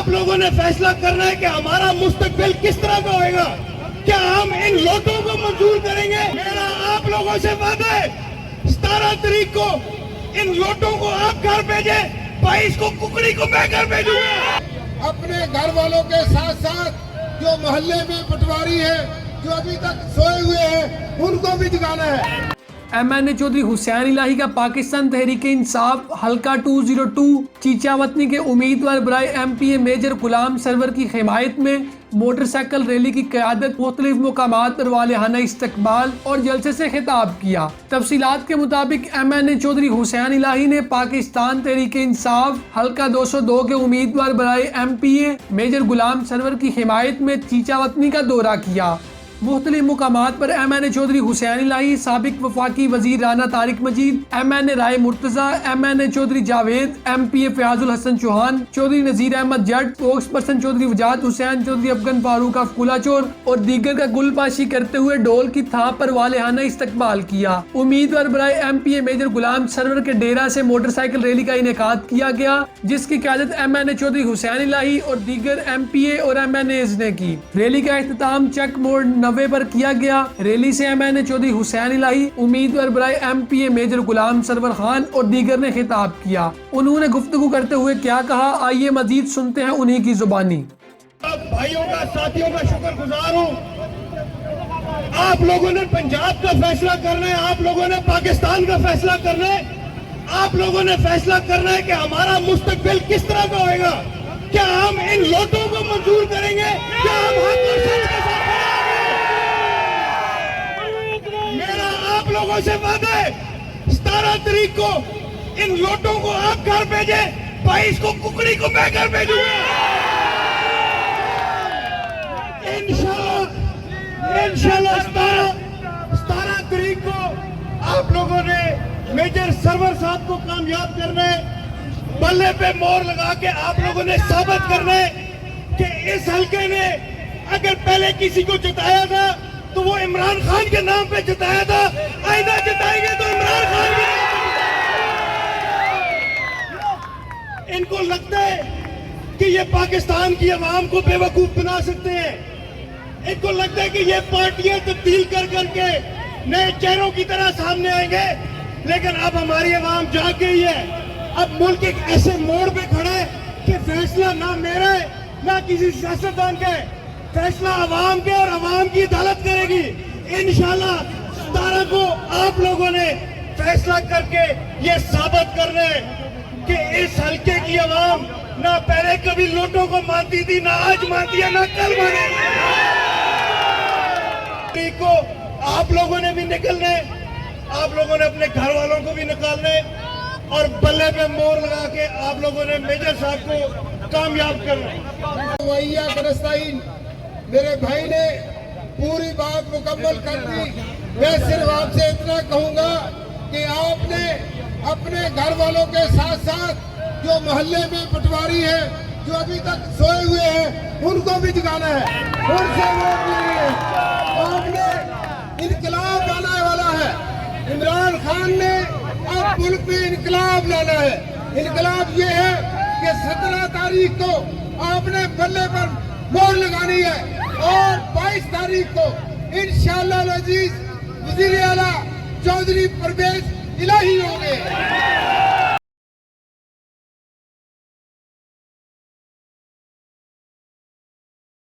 आप लोगों ने फैसला करना है कि हमारा मुस्तकबिल किस तरह का होएगा। क्या हम इन लोटों को मंजूर करेंगे? मेरा आप लोगों से वादा है, 17 तारीख को इन लोटों को आप घर भेजे, 22 को कुकड़ी को मैं घर भेजूंगा। अपने घर वालों के साथ साथ जो मोहल्ले में पटवारी है, जो अभी तक सोए हुए हैं, उनको भी जगाना है। MNA चौधरी हुसैन इलाही का पाकिस्तान तहरीक इंसाफ हल्का 202 चीचावतनी के उम्मीदवार बराए MPA मेजर गुलाम सरवर की हिमायत में मोटरसाइकिल रैली की क़यादत, मुख्तलिफ मुकामात पर वालिहाना इस्तकबाल और जलसे से खिताब किया। तफसीलात के मुताबिक MNA चौधरी हुसैन इलाही ने पाकिस्तान तहरीक इंसाफ हल्का 202 के उम्मीदवार बराए MPA मेजर गुलाम सरवर की हिमायत में चीचावतनी का दौरा किया। मुख्तलिफ मुकामात पर MNA चौधरी हुसैन इलाही, साबिक वफाकी वजीर Rana Tariq Majeed, MNA Rai Murtaza, MNA Chaudhry Javed, MPA Fayyazul Hasan Chauhan, Chaudhry Nazir Ahmad Jat, spokesperson Chaudhry Wajid Hussain, Chaudhry Afghan Farooq of Kulachor और दीगर का गुलपाशी करते हुए ढोल की थाप पर वालिहाना इस्तकबाल किया। उम्मीदवार बराए MPA मेजर गुलाम सरवर के डेरा से मोटरसाइकिल रैली का इनेकाद किया गया, जिसकी क़यादत MNA चौधरी हुसैन इलाही और दीगर MPA और MNAs ने की। रैली का इख्तिताम चक मोड़ 90 पर किया गया। रैली से MNA चौधरी हुसैन इलाही, उम्मीदवार बराए MPA मेजर गुलाम सरवर खान और दीगर ने खिताब किया। उन्होंने गुफ्तगू करते हुए क्या कहा, आइए मजीद सुनते हैं उन्हीं की जुबानी। भाइयों का, साथियों का शुक्रगुजार हूँ। आप लोगों ने पंजाब का फैसला करना है, आप लोगों ने पाकिस्तान का फैसला करना है, आप लोगों ने फैसला करना है कि हमारा मुस्तकबिल किस तरह का होएगा। क्या हम इन लोटों को मंजूर करेंगे? क्या हम हक और सच के साथ मेरा आप लोगों से वादा है, 17 तारीख को इन लोटों को आप घर भेजे, 22 को कुकड़ी को मैं घर भेजूंगा। इंशाल्लाह 17 तारीख को आप लोगों ने मेजर सरवर साहब को कामयाब करना है। बल्ले पे मोहर लगा के आप लोगों ने साबित करना है कि इस हल्के ने अगर पहले किसी को जिताया था तो वो इमरान खान के नाम पे जिताया था, आइंदा जिताएंगे तो इमरान खान के नाम पे। इनको लगता है कि ये पाकिस्तान की आवाम को बेवकूफ बना सकते हैं। इनको लगता है कि ये पार्टियां तब्दील कर करके नए चेहरों की तरह सामने आएंगे, लेकिन अब हमारी आवाम जाग गई है। अब मुल्क एक ऐसे मोड़ पे खड़ा है कि फैसला ना मेरा है ना किसी सियासतदान का है, फैसला अवाम के और अवाम की अदालत करेगी। इंशाल्लाह 17 को आप लोगों ने फैसला करके ये साबित करना है कि इस हल्के की अवाम ना पहले कभी लोटों को मानती थी, ना आज मानती है, ना कल मानेगी। को आप लोगों ने भी निकलना है, आप लोगों ने अपने घर वालों को भी निकालना है और बल्ले पे मोहर लगा के आप लोगों ने मेजर साहब को कामयाब करना है। मेरे भाई ने पूरी बात मुकम्मल कर दी। मैं सिर्फ आपसे इतना कहूंगा कि आपने अपने घर वालों के साथ साथ जो मोहल्ले में पटवारी है, जो अभी तक सोए हुए हैं, उनको भी जगाना है, उनसे वोट लेनी है। आपने इनकलाब लाने वाला है। इमरान खान ने अब मुल्क में इनकलाब लाना है। इनकलाब ये है कि 17 तारीख को आपने बल्ले पर मोहर लगानी है और 22 तारीख को इंशाअल्लाह अजीज वजीर आला चौधरी परवेज इलाही होंगे।